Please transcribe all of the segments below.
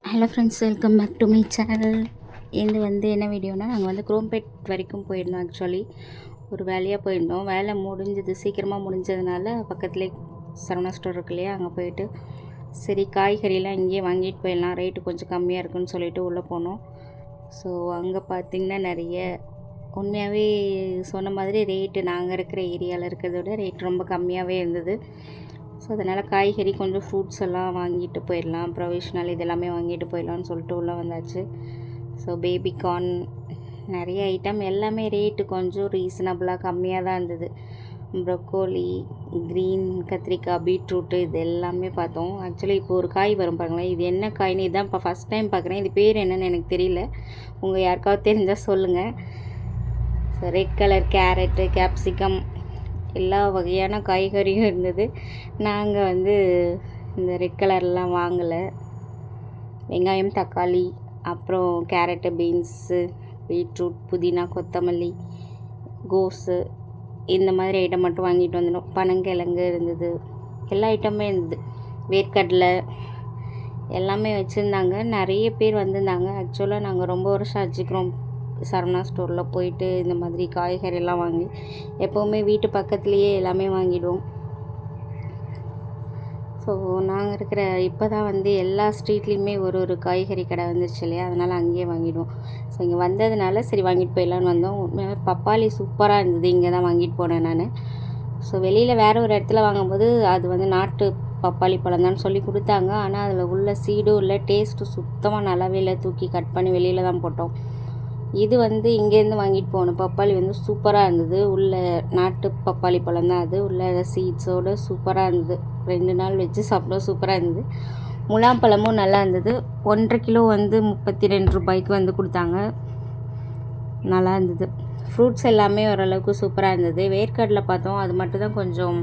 Hello friends, welcome back to my channel. இது என்ன வீடியோனால், நாங்கள் குரோம்பேட் வரைக்கும் போயிருந்தோம். ஆக்சுவலி ஒரு வேலையாக போயிருந்தோம். வேலை முடிஞ்சது, சீக்கிரமாக முடிஞ்சதுனால பக்கத்துலேயே சரவணா ஸ்டோர் இருக்கு இல்லையா, அங்கே போயிட்டு சரி காய்கறிலாம் இங்கேயே வாங்கிட்டு போயிடலாம், ரேட்டு கொஞ்சம் கம்மியாக இருக்குன்னு சொல்லிட்டு உள்ளே போனோம். ஸோ அங்கே பார்த்திங்கன்னா நிறைய உண்மையாகவே சொன்ன மாதிரி ரேட்டு நாங்கள் இருக்கிற ஏரியாவில் இருக்கிறத விட ரேட் ரொம்ப கம்மியாகவே இருந்தது. ஸோ அதனால் காய்கறி கொஞ்சம் ஃப்ரூட்ஸ் எல்லாம் வாங்கிட்டு போயிடலாம், ப்ரொவிஷ்னல் இதெல்லாமே வாங்கிட்டு போயிடலான்னு சொல்லிட்டு உள்ளே வந்தாச்சு. ஸோ பேபி கார்ன் நிறைய ஐட்டம் எல்லாமே ரேட்டு கொஞ்சம் ரீசனபிளாக கம்மியாக தான் இருந்தது. ப்ரொக்கோலி, க்ரீன் கத்திரிக்காய், பீட்ரூட்டு இது எல்லாமே பார்த்தோம். ஆக்சுவலி இப்போ ஒரு காய் வரும் பாருங்களேன், இது என்ன காய்னு இதுதான் இப்போ ஃபஸ்ட் டைம் பார்க்குறேன். இது பேர் என்னன்னு எனக்கு தெரியல, உங்கள் யாருக்காவது தெரிஞ்சால் சொல்லுங்கள். So red colour carrot, capsicum எல்லா வகையான காய்கறியும் இருந்தது. நாங்கள் இந்த ரெட் கலர்லாம் வாங்கலை. வெங்காயம், தக்காளி, அப்புறம் கேரட்டு, பீன்ஸு, பீட்ரூட், புதினா, கொத்தமல்லி, கோஸு இந்த மாதிரி ஐட்டம் மட்டும் வாங்கிட்டு வந்துடும். பனங்கிழங்கு இருந்தது, எல்லா ஐட்டமே இருந்தது. வேர்க்கடலை எல்லாமே வச்சுருந்தாங்க. நிறைய பேர் வந்திருந்தாங்க. ஆக்சுவலாக நாங்கள் ரொம்ப வருஷம் ஆச்சுக்கிறோம் சரவணா ஸ்டோரில் போயிட்டு இந்த மாதிரி காய்கறியெல்லாம் வாங்கி எப்போவுமே வீட்டு பக்கத்துலேயே எல்லாமே வாங்கிடுவோம். ஸோ நாங்கள் இருக்கிற இப்போ தான் எல்லா ஸ்ட்ரீட்லேயுமே ஒரு காய்கறி கடை வந்துருச்சு இல்லையா, அதனால் அங்கேயே வாங்கிடுவோம். ஸோ இங்கே வந்ததுனால சரி வாங்கிட்டு போயிடலான்னு வந்தோம். உண்மையாக பப்பாளி சூப்பராக இருந்தது, இங்கே தான் வாங்கிட்டு போனேன் நான். ஸோ வெளியில் வேறு ஒரு இடத்துல வாங்கும்போது அது நாட்டு பப்பாளி பழம் தான் சொல்லி கொடுத்தாங்க. ஆனால் அதில் உள்ள சீடும் இல்லை, டேஸ்ட்டு சுத்தமாக நல்லாவே இல்லை, தூக்கி கட் பண்ணி வெளியில் தான் போட்டோம். இது இங்கேருந்து வாங்கிட்டு போகணும் பப்பாளி சூப்பராக இருந்தது. உள்ள நாட்டு பப்பாளி பழம் தான், அது உள்ள சீட்ஸோடு சூப்பராக இருந்தது. 2 நாள் வச்சு சாப்பிட சூப்பராக இருந்தது. முலாம்பழமும் நல்லா இருந்தது. 1.5 கிலோ 32 ரூபாய்க்கு கொடுத்தாங்க, நல்லா இருந்தது. ஃப்ரூட்ஸ் எல்லாமே ஓரளவுக்கு சூப்பராக இருந்தது. வேர்க்கடலை பார்த்தோம், அது மட்டும்தான் கொஞ்சம்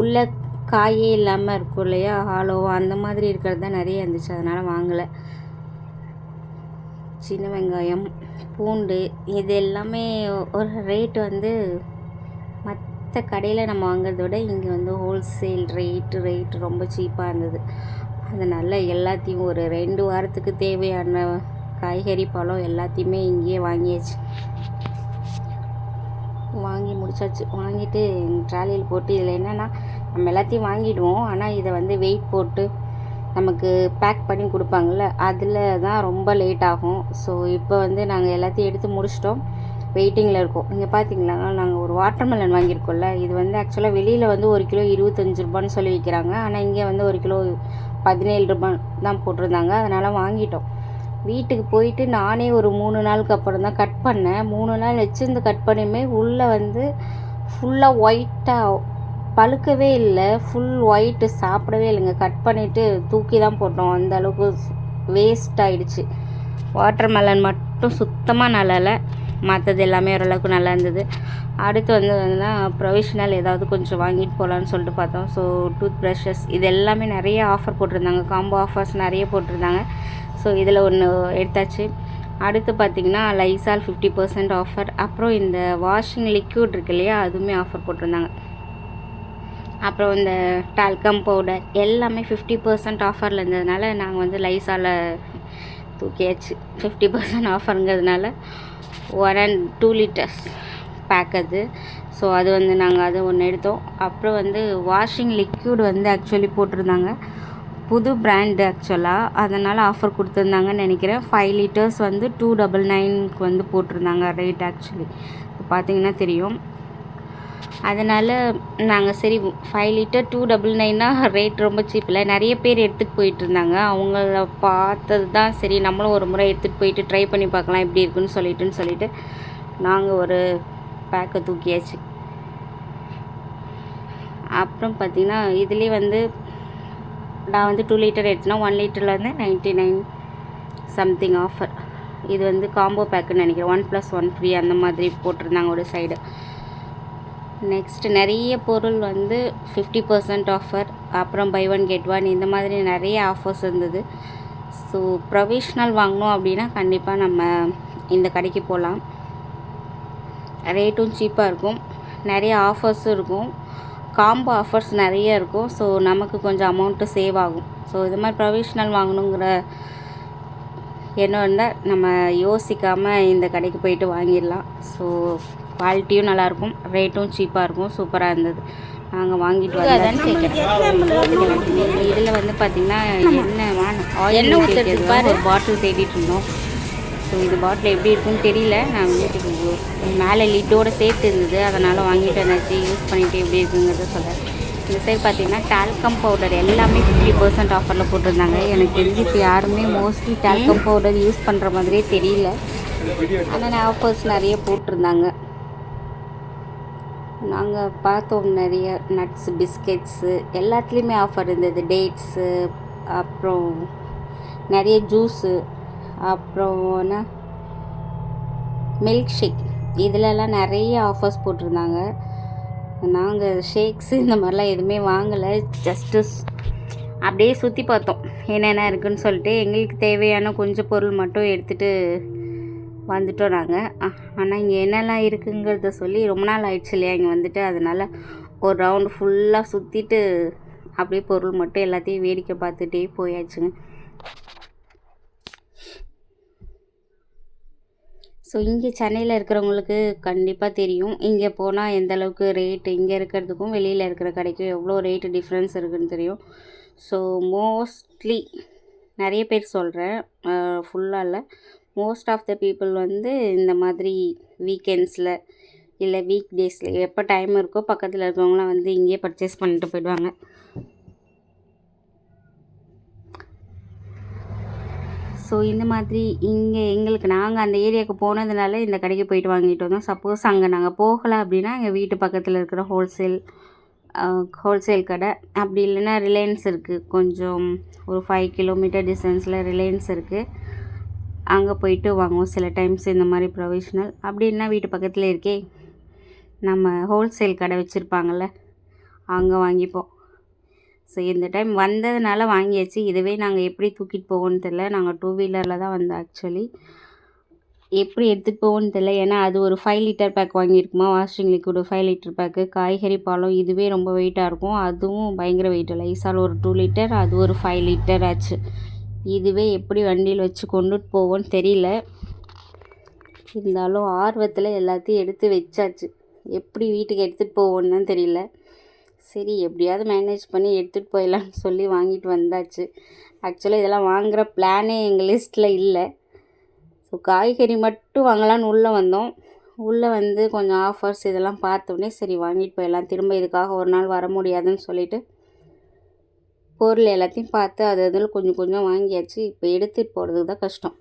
உள்ள காயே இல்லாமல் இருக்கும் இல்லையா, ஹாலோவாக அந்த மாதிரி இருக்கிறது தான் நிறைய இருந்துச்சு, அதனால் வாங்கலை. சின்ன வெங்காயம், பூண்டு இது எல்லாமே ஒரு ரேட்டு மற்ற கடையில் நம்ம வாங்குறத விட இங்கே ஹோல்சேல் ரேட்டு ரொம்ப சீப்பாக இருந்தது. அதனால் எல்லாத்தையும் ஒரு 2 வாரத்துக்கு தேவையான காய்கறி, பழம் எல்லாத்தையுமே இங்கேயே வாங்கியாச்சு. வாங்கி முடிச்சாச்சு. வாங்கிட்டு ட்ராலியில் போட்டு இதில் என்னென்னா நம்ம எல்லாத்தையும் வாங்கிடுவோம், ஆனால் இதை வெயிட் போட்டு நமக்கு பேக் பண்ணி கொடுப்பாங்கள்ல, அதில் தான் ரொம்ப லேட் ஆகும். ஸோ இப்போ நாங்கள் எல்லாத்தையும் எடுத்து முடிச்சிட்டோம், வெயிட்டிங்கில் இருக்கோம். இங்கே பார்த்தீங்களா, நாங்கள் ஒரு வாட்டர்மெலன் வாங்கியிருக்கோம்ல, இது ஆக்சுவலாக வெளியில் 1 கிலோ 25 ரூபான்னு சொல்லி விற்கிறாங்க. ஆனால் இங்கே 1 கிலோ 17 ரூபாய் தான் போட்டிருந்தாங்க. அதனால் வாங்கிட்டோம். வீட்டுக்கு போயிட்டு நானே ஒரு 3 நாளுக்கு அப்புறம் தான் கட் பண்ணேன். 3 நாள் வச்சுருந்து கட் பண்ணியுமே உள்ளே ஃபுல்லாக ஒயிட்டாக பழுக்கவே இல்லை, ஃபுல் ஒயிட்டு, சாப்பிடவே இல்லைங்க. கட் பண்ணிவிட்டு தூக்கி தான் போட்டோம், அந்த அளவுக்கு வேஸ்ட் ஆகிடுச்சு. வாட்டர்மெலன் மட்டும் சுத்தமாக நல்லா இல்லை, மற்றது எல்லாமே ஓரளவுக்கு நல்லா இருந்தது. அடுத்து ப்ரொவிஷ்னல் ஏதாவது கொஞ்சம் வாங்கிட்டு போகலான்னு சொல்லிட்டு பார்த்தோம். ஸோ டூத் ப்ரஷஸ் இது எல்லாமே நிறைய ஆஃபர் போட்டிருந்தாங்க, காம்போ ஆஃபர்ஸ் நிறைய போட்டிருந்தாங்க. ஸோ இதில் ஒன்று எடுத்தாச்சு. அடுத்து பார்த்திங்கன்னா லைசால் 50% ஆஃபர். அப்புறம் இந்த வாஷிங் லிக்விட் இருக்கு இல்லையா, அதுவுமே ஆஃபர் போட்டிருந்தாங்க. அப்புறம் இந்த டால்கம் பவுடர் எல்லாமே 50% ஆஃபரில் இருந்ததுனால நாங்கள் லைசால தூக்கியாச்சு. 50% ஆஃபருங்கிறதுனால 1 and 2 லிட்டர்ஸ் பேக் அது. ஸோ அது நாங்கள் அது ஒன்று எடுத்தோம். அப்புறம் வாஷிங் லிக்யூட் ஆக்சுவலி போட்டிருந்தாங்க, புது பிராண்டு ஆக்சுவலாக, அதனால் ஆஃபர் கொடுத்துருந்தாங்கன்னு நினைக்கிறேன். 5 லிட்டர்ஸ் 299க்கு போட்டிருந்தாங்க ரேட். ஆக்சுவலி இப்போ பார்த்தீங்கன்னா தெரியும். அதனால் நாங்கள் சரி 5 லிட்டர் 299னா ரேட் ரொம்ப சீப்பில், நிறைய பேர் எடுத்துகிட்டு போயிட்டுருந்தாங்க. அவங்கள பார்த்தது தான் சரி நம்மளும் ஒரு முறை எடுத்துகிட்டு போயிட்டு ட்ரை பண்ணி பார்க்கலாம் எப்படி இருக்குன்னு சொல்லிட்டு நாங்கள் ஒரு பேக்கை தூக்கியாச்சு. அப்புறம் பார்த்திங்கன்னா இதுலேயே நான் 2 லிட்டர் எடுத்தேன்னா 1 லிட்டரில் 99 சம்திங் ஆஃபர். இது காம்போ பேக்குன்னு நினைக்கிறேன், 1+1 ஃப்ரீ அந்த மாதிரி போட்டிருந்தாங்க ஒரு சைடு. நெக்ஸ்ட்டு நிறைய பொருள் 50% ஆஃபர், அப்புறம் பை 1 கெட் 1 இந்த மாதிரி நிறைய ஆஃபர்ஸ் இருந்தது. ஸோ ப்ரொவிஷ்னல் வாங்கினோம் அப்படின்னா கண்டிப்பாக நம்ம இந்த கடைக்கு போகலாம். ரேட்டும் சீப்பாக இருக்கும், நிறைய ஆஃபர்ஸும் இருக்கும், காம்போ ஆஃபர்ஸ் நிறைய இருக்கும். ஸோ நமக்கு கொஞ்சம் அமௌண்ட்டு சேவ் ஆகும். ஸோ இது மாதிரி ப்ரொவிஷ்னல் வாங்கணுங்கிற என்ன இருந்தால் நம்ம யோசிக்காமல் இந்த கடைக்கு போயிட்டு வாங்கிடலாம். ஸோ குவாலிட்டியும் நல்லாயிருக்கும், ரேட்டும் சீப்பாக இருக்கும். சூப்பராக இருந்தது. நாங்கள் வாங்கிட்டு வந்தோன்னு கேட்குறேன். இதில் வந்து பார்த்திங்கன்னா எண்ணெய் ஊற்றுறதுக்கு ஒரு பாட்டில் தேடிட்டு இருந்தோம். ஸோ இது பாட்டில் எப்படி இருக்குன்னு தெரியல. நான் வீட்டுக்கு மேலே லிட்டோடு சேர்த்து இருந்தது, அதனால் வாங்கிட்டு வந்தாச்சு. யூஸ் பண்ணிவிட்டு எப்படி இருக்குங்கிறத சொல்கிறேன். இந்த சைடு பார்த்திங்கன்னா டால்கம் பவுடர் எல்லாமே 50% ஆஃபரில் போட்டிருந்தாங்க. எனக்கு தெரிஞ்சு இப்போ யாருமே மோஸ்ட்லி டால்கம் பவுடர் யூஸ் பண்ணுற மாதிரியே தெரியல. ஆனால் ஆஃபர்ஸ் நிறைய போட்டிருந்தாங்க. நாங்கள் பார்த்தோம் நிறைய நட்ஸு, பிஸ்கெட்ஸு எல்லாத்துலேயுமே ஆஃபர் இருந்தது. டேட்ஸு, அப்புறம் நிறைய ஜூஸு, அப்புறம் மில்க் ஷேக், இதிலெல்லாம் நிறைய ஆஃபர்ஸ் போட்டிருந்தாங்க. நாங்கள் ஷேக்ஸு இந்த மாதிரிலாம் எதுவுமே வாங்கலை. ஜஸ்ட்டு அப்படியே சுற்றி பார்த்தோம் என்னென்ன இருக்குதுன்னு சொல்லிட்டு. எங்களுக்கு தேவையான கொஞ்சம் பொருள் மட்டும் எடுத்துகிட்டு வந்துட்டோம் நாங்கள். ஆனால் இங்கே என்னெல்லாம் இருக்குங்கிறத சொல்லி ரொம்ப நாள் ஆயிடுச்சு இல்லையா இங்கே வந்துட்டு. அதனால் ஒரு ரவுண்டு ஃபுல்லாக சுற்றிட்டு அப்படியே பொருள் மட்டும் எல்லாத்தையும் வேடிக்கை பார்த்துட்டே போயாச்சுங்க. ஸோ இங்கே சென்னையில் இருக்கிறவங்களுக்கு கண்டிப்பாக தெரியும், இங்கே போனால் எந்த அளவுக்கு ரேட்டு இங்கே இருக்கிறதுக்கும் வெளியில் இருக்கிற கடைக்கும் எவ்வளோ ரேட்டு டிஃப்ரென்ஸ் இருக்குதுன்னு தெரியும். ஸோ மோஸ்ட்லி நிறைய பேர் சொல்கிறேன், ஃபுல்லாக இல்லை, மோஸ்ட் ஆஃப் த பீப்புள் வந்து இந்த மாதிரி வீக்கெண்ட்ஸில் இல்லை வீக் டேஸில் எப்போ டைம் இருக்கோ பக்கத்தில் இருக்கிறவங்களாம் வந்து இங்கேயே பர்ச்சேஸ் பண்ணிட்டு போயிடுவாங்க. ஸோ இந்த மாதிரி இங்கே எங்களுக்கு நாங்கள் அந்த ஏரியாவுக்கு போனதுனால இந்த கடைக்கு போயிட்டு வாங்கிட்டு வந்தோம். சப்போஸ் அங்கே நாங்கள் போகலை அப்படின்னா எங்கள் வீட்டு பக்கத்தில் இருக்கிற ஹோல்சேல் கடை, அப்படி இல்லைன்னா ரிலையன்ஸ் இருக்குது, கொஞ்சம் ஒரு 5 கிலோமீட்டர் டிஸ்டன்ஸில் ரிலையன்ஸ் இருக்குது, அங்கே போயிட்டு வாங்குவோம். சில டைம்ஸ் இந்த மாதிரி ப்ரொவிஷ்னல், அப்படி இல்லைன்னா வீட்டு பக்கத்தில் இருக்கே நம்ம ஹோல்சேல் கடை வச்சுருப்பாங்கள்ல, அங்கே வாங்கிப்போம். ஸோ இந்த டைம் வந்ததுனால வாங்கியாச்சு. இதுவே நாங்கள் எப்படி தூக்கிட்டு போவோன்னு தெரில. நாங்கள் 2 வீலரில் தான் வந்தோம். ஆக்சுவலி எப்படி எடுத்துகிட்டு போவோன்னு தெரில. ஏன்னா அது ஒரு 5 லிட்டர் பேக் வாங்கியிருக்குமா, வாஷிங் லிக்விட் 5 லிட்டர் பேக்கு, காய்கறி பாலம் இதுவே ரொம்ப வெயிட்டாக இருக்கும். அதுவும் பயங்கர வெயிட். லைசால் ஒரு 2 லிட்டர், அது ஒரு 5 லிட்டர் ஆச்சு. இதுவே எப்படி வண்டியில் வச்சு கொண்டுட்டு போவோன்னு தெரியல. இருந்தாலும் ஆர்வத்தில் எல்லாத்தையும் எடுத்து வச்சாச்சு. எப்படி வீட்டுக்கு எடுத்துகிட்டு போவோன்னு தான் தெரியல. சரி எப்படியாவது மேனேஜ் பண்ணி எடுத்துகிட்டு போயிடலான்னு சொல்லி வாங்கிட்டு வந்தாச்சு. ஆக்சுவலாக இதெல்லாம் வாங்குகிற பிளானே எங்கள் லிஸ்ட்டில் இல்லை. ஸோ காய்கறி மட்டும் வாங்கலான்னு உள்ளே வந்தோம். உள்ளே வந்து கொஞ்சம் ஆஃபர்ஸ் இதெல்லாம் பார்த்தோன்னே சரி வாங்கிட்டு போயிடலாம், திரும்ப இதுக்காக ஒரு நாள் வர முடியாதுன்னு சொல்லிவிட்டு பொருள் எல்லாத்தையும் பார்த்து அதில் கொஞ்சம் கொஞ்சம் வாங்கியாச்சு. இப்போ எடுத்துகிட்டு போகிறதுக்கு தான் கஷ்டம்.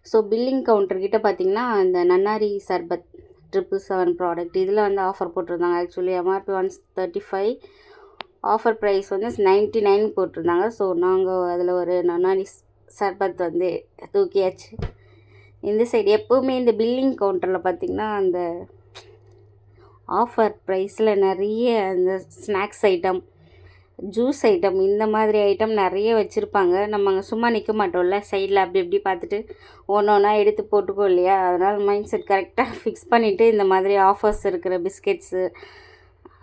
ஸோ பில்லிங் கவுண்டர்கிட்ட பார்த்திங்கன்னா இந்த நன்னாரி சர்பத் 777 ப்ராடக்ட் இதில் வந்து ஆஃபர் போட்டிருந்தாங்க. ஆக்சுவலி எம்ஆர்பி 135, ஆஃபர் ப்ரைஸ் வந்து 99 போட்டிருந்தாங்க. ஸோ நாங்கள் அதில் ஒரு நன்னாரி சர்பத் வந்து தூக்கியாச்சு. இந்த சைடு எப்போவுமே இந்த பில்லிங் கவுண்டரில் பார்த்திங்கன்னா அந்த ஆஃபர் ப்ரைஸில் நிறைய அந்த ஸ்நாக்ஸ் ஐட்டம், ஜூஸ் ஐட்டம், இந்த மாதிரி ஐட்டம் நிறைய வச்சுருப்பாங்க. நம்ம அங்கே சும்மா நிற்க மாட்டோம்ல, சைடில் அப்படி இப்படி பார்த்துட்டு ஒன்று ஒன்றா எடுத்து போட்டுக்கோ இல்லையா. அதனால் மைண்ட் செட் கரெக்டாக ஃபிக்ஸ் பண்ணிவிட்டு இந்த மாதிரி ஆஃபர்ஸ் இருக்கிற பிஸ்கெட்ஸு,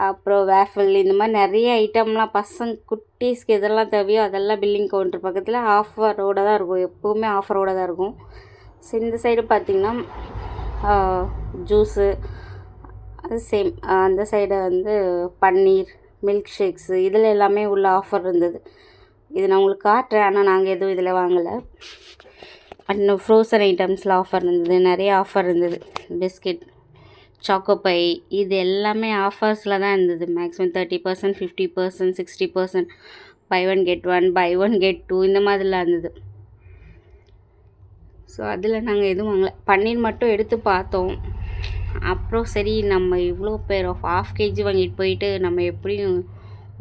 அப்புறம் வேஃபிள், இந்த மாதிரி நிறைய ஐட்டம்லாம் பசங்க குட்டீஸ்க்கு எதெல்லாம் தேவையோ அதெல்லாம் பில்லிங் கவுண்டர் பக்கத்தில் ஆஃபரோடு தான் இருக்கும். எப்போவுமே ஆஃபரோடு தான் இருக்கும். ஸோ இந்த சைடு பார்த்திங்கன்னா ஜூஸு, அது சேம். அந்த சைடு வந்து பன்னீர், மில்க் ஷேக்ஸு, இதில் எல்லாமே உள்ள ஆஃபர் இருந்தது. இது நான் உங்களுக்கு காட்டுறேன், ஆனால் நாங்கள் எதுவும் இதில் வாங்கலை. இன்னும் ஃப்ரோசன் ஐட்டம்ஸில் ஆஃபர் இருந்தது, நிறைய ஆஃபர் இருந்தது. பிஸ்கெட், சாக்கோபை, இது எல்லாமே ஆஃபர்ஸில் தான் இருந்தது. Maximum 30%, 50%, 60%, buy 1 get 1, buy 1 get 2 இந்த மாதிரிலாம் இருந்தது. ஸோ அதில் நாங்கள் எதுவும் வாங்கலை. பன்னீர் மட்டும் எடுத்து பார்த்தோம். அப்புறம் சரி நம்ம இவ்வளோ பேர் 1/2 kg வாங்கிட்டு போயிட்டு நம்ம எப்படியும்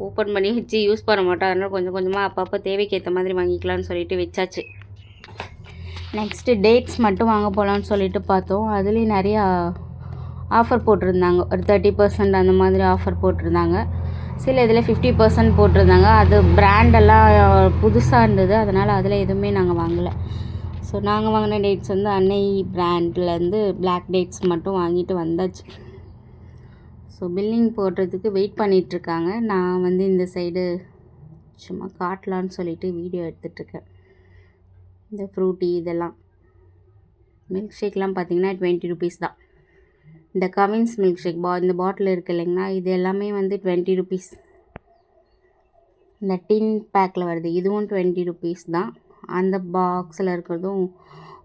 ஓப்பன் பண்ணி வச்சு யூஸ் பண்ண மாட்டோம். அதனால் கொஞ்சம் கொஞ்சமாக அப்பப்போ தேவைக்கு ஏற்ற மாதிரி வாங்கிக்கலாம்னு சொல்லிட்டு வச்சாச்சு. நெக்ஸ்ட்டு டேட்ஸ் மட்டும் வாங்க போகலான்னு சொல்லிட்டு பார்த்தோம். அதுலேயும் நிறையா ஆஃபர் போட்டிருந்தாங்க. ஒரு 30% அந்த மாதிரி ஆஃபர் போட்டிருந்தாங்க. சில இதில் 50% போட்டிருந்தாங்க. அது பிராண்டெல்லாம் புதுசாக இருந்தது, அதனால் அதில் எதுவுமே நாங்கள் வாங்கலை. ஸோ நாங்கள் வாங்கின டேட்ஸ் வந்து அன்னை பிராண்ட்லேருந்து பிளாக் டேட்ஸ் மட்டும் வாங்கிட்டு வந்தாச்சு. ஸோ பில்லிங் போடுறதுக்கு வெயிட் பண்ணிகிட்ருக்காங்க. நான் வந்து இந்த சைடு சும்மா காட்டலான்னு சொல்லிட்டு வீடியோ எடுத்துகிட்ருக்கேன். இந்த ஃப்ரூட்டி இதெல்லாம். மில்க் ஷேக்லாம் பார்த்தீங்கன்னா 20 ருபீஸ் தான். இந்த கவின்ஸ் மில்க் ஷேக் இந்த பாட்டில் இருக்குது இல்லைங்களா, இது எல்லாமே வந்து 20 ருபீஸ். இந்த டின் பேக்கில் வருது இதுவும் 20 ருபீஸ் தான். அந்த பாக்ஸில் இருக்கிறதும்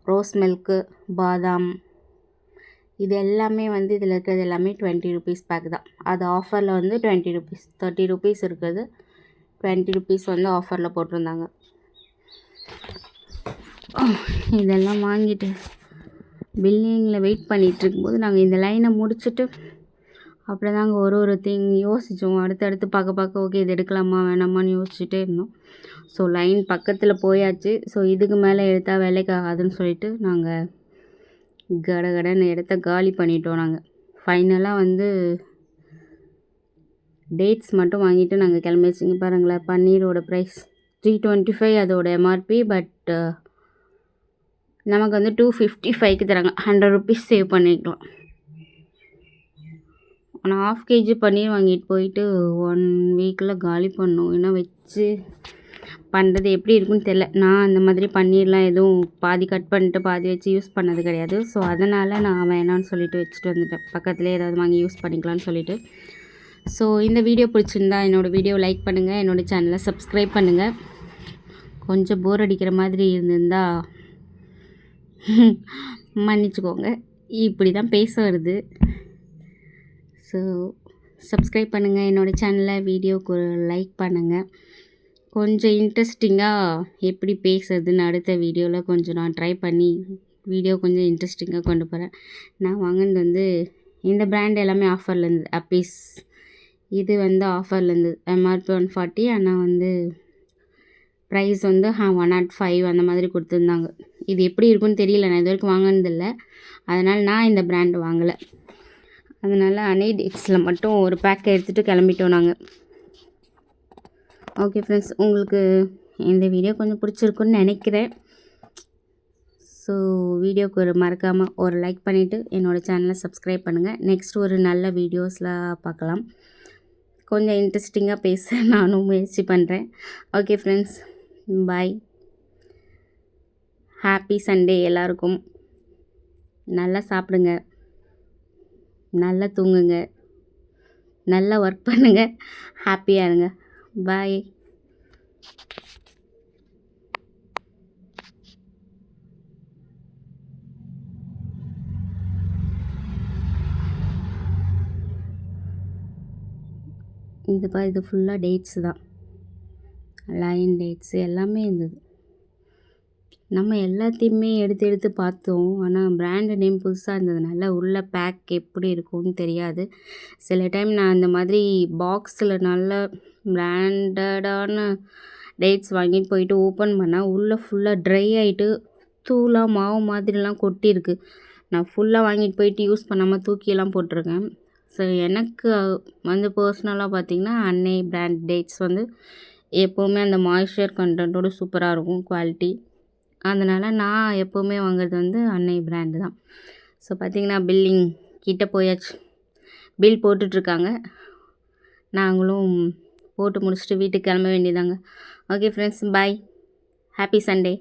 ரோஸ் மில்க்கு, பாதாம், இது எல்லாமே வந்து இதில் இருக்கிறது எல்லாமே 20 ருபீஸ் பேக் தான். அது ஆஃபரில் வந்து 20 ருபீஸ், 30 ருபீஸ் இருக்குது, 20 ருபீஸ் வந்து ஆஃபரில் போட்டிருந்தாங்க. இதெல்லாம் வாங்கிட்டு பில்லிங்கில் வெயிட் பண்ணிகிட்டு இருக்கும்போது நாங்கள் இந்த லைனை முடிச்சுட்டு அப்படி தாங்க ஒரு திங் யோசித்தோம். அடுத்தடுத்து பார்க்க ஓகே இது எடுக்கலாமா வேணாமான்னு யோசிச்சுட்டே இருந்தோம். ஸோ லைன் பக்கத்தில் போயாச்சு. ஸோ இதுக்கு மேலே எடுத்தால் வேலைக்கு ஆகாதுன்னு சொல்லிட்டு நாங்கள் கடகடன்னு இடத்த காலி பண்ணிட்டோம். நாங்கள் ஃபைனலாக வந்து டேட்ஸ் மட்டும் வாங்கிட்டு நாங்கள் கிளம்பிச்சிங்க. பாருங்களேன், பன்னீரோட ப்ரைஸ் 325 அதோட எம்ஆர்பி. பட் நமக்கு வந்து 255க்கு தராங்க. 100 ருபீஸ் சேவ் பண்ணிக்கலாம். ஆனால் 1/2 kg பன்னீர் வாங்கிட்டு போயிட்டு 1 வீக்கில் காலி பண்ணோம். ஏன்னா வச்சு பண்ணுறது எப்படி இருக்குன்னு தெரில. நான் அந்த மாதிரி பன்னீர்லாம் எதுவும் பாதி கட் பண்ணிட்டு பாதி வச்சு யூஸ் பண்ணது கிடையாது. ஸோ அதனால் நான் வேணான்னு சொல்லிட்டு வச்சுட்டு வந்துட்டேன். பக்கத்துலேயே ஏதாவது வாங்கி யூஸ் பண்ணிக்கலான்னு சொல்லிட்டு. ஸோ இந்த வீடியோ பிடிச்சிருந்தா என்னோடய வீடியோ லைக் பண்ணுங்கள், என்னோடய சேனலை சப்ஸ்கிரைப் பண்ணுங்கள். கொஞ்சம் போர் அடிக்கிற மாதிரி இருந்திருந்தால் மன்னிச்சுக்கோங்க, இப்படி தான் பேச வருது. ஸோ சப்ஸ்கிரைப் பண்ணுங்கள் என்னோடய சேனலில், வீடியோக்கு ஒரு லைக் பண்ணுங்கள். கொஞ்சம் இன்ட்ரெஸ்டிங்காக எப்படி பேசுறதுன்னு அடுத்த வீடியோவில் கொஞ்சம் நான் ட்ரை பண்ணி வீடியோ கொஞ்சம் இன்ட்ரெஸ்டிங்காக கொண்டு போகிறேன். நான் வாங்கினது வந்து இந்த பிராண்ட் எல்லாமே ஆஃபரில் இருந்தது. அப்பீஸ் இது வந்து ஆஃபரில் இருந்தது. எம்ஆர்பி 140, ஆனால் வந்து ப்ரைஸ் வந்து 105 அந்த மாதிரி கொடுத்துருந்தாங்க. இது எப்படி இருக்குன்னு தெரியல, நான் இது வரைக்கும் வாங்கினதில்லை. அதனால் நான் இந்த பிராண்ட் வாங்கலை. அதனால் அனே டேட்ஸில் மட்டும் ஒரு பேக்கை எடுத்துகிட்டு கிளம்பிட்டோம் நாங்கள். ஓகே ஃப்ரெண்ட்ஸ், உங்களுக்கு இந்த வீடியோ கொஞ்சம் பிடிச்சிருக்குன்னு நினைக்கிறேன். ஸோ வீடியோக்கு மறக்காமல் ஒரு லைக் பண்ணிவிட்டு என்னோடய சேனலை சப்ஸ்கிரைப் பண்ணுங்கள். நெக்ஸ்ட் ஒரு நல்ல வீடியோஸில் பார்க்கலாம். கொஞ்சம் இன்ட்ரெஸ்டிங்காக பேச நானும் முயற்சி பண்ணுறேன். Okay friends, bye. Happy Sunday எல்லாருக்கும். நல்லா சாப்பிடுங்க, நல்லா தூங்குங்க, நல்லா ஒர்க் பண்ணுங்கள், ஹாப்பியாக இருங்க. பாய். இது ஃபுல்லாக டேட்ஸு தான், லயன் டேட்ஸு எல்லாமே இருந்தது. நம்ம எல்லாத்தையுமே எடுத்து பார்த்தோம். ஆனால் பிராண்டு நேம் புதுசாக இருந்ததுனால உள்ள பேக் எப்படி இருக்கும்னு தெரியாது. சில டைம் நான் அந்த மாதிரி பாக்ஸில் நல்ல பிராண்டடான டேட்ஸ் வாங்கிட்டு போயிட்டு ஓப்பன் பண்ணால் உள்ளே ஃபுல்லாக ட்ரை ஆகிட்டு தூளாக மாவு மாதிரிலாம் கொட்டியிருக்கு. நான் ஃபுல்லாக வாங்கிட்டு போயிட்டு யூஸ் பண்ணாமல் தூக்கியெல்லாம் போட்டிருக்கேன். ஸோ எனக்கு வந்து பர்சனலாக பார்த்திங்கன்னா அன்னை பிராண்ட் டேட்ஸ் வந்து எப்போவுமே அந்த மாய்ஸ்சர் கண்டென்ட்டோடு சூப்பராக இருக்கும் குவாலிட்டி. அதனால் நான் எப்போவுமே வாங்குறது வந்து அன்னை பிராண்டு தான். ஸோ பார்த்திங்கன்னா பில்லிங் கிட்ட போயாச்சு. பில் போட்டுட்ருக்காங்க. நாங்களும் போட்டு முடிச்சுட்டு வீட்டுக்கு கிளம்ப வேண்டியதாங்க. Okay friends, bye. Happy Sunday.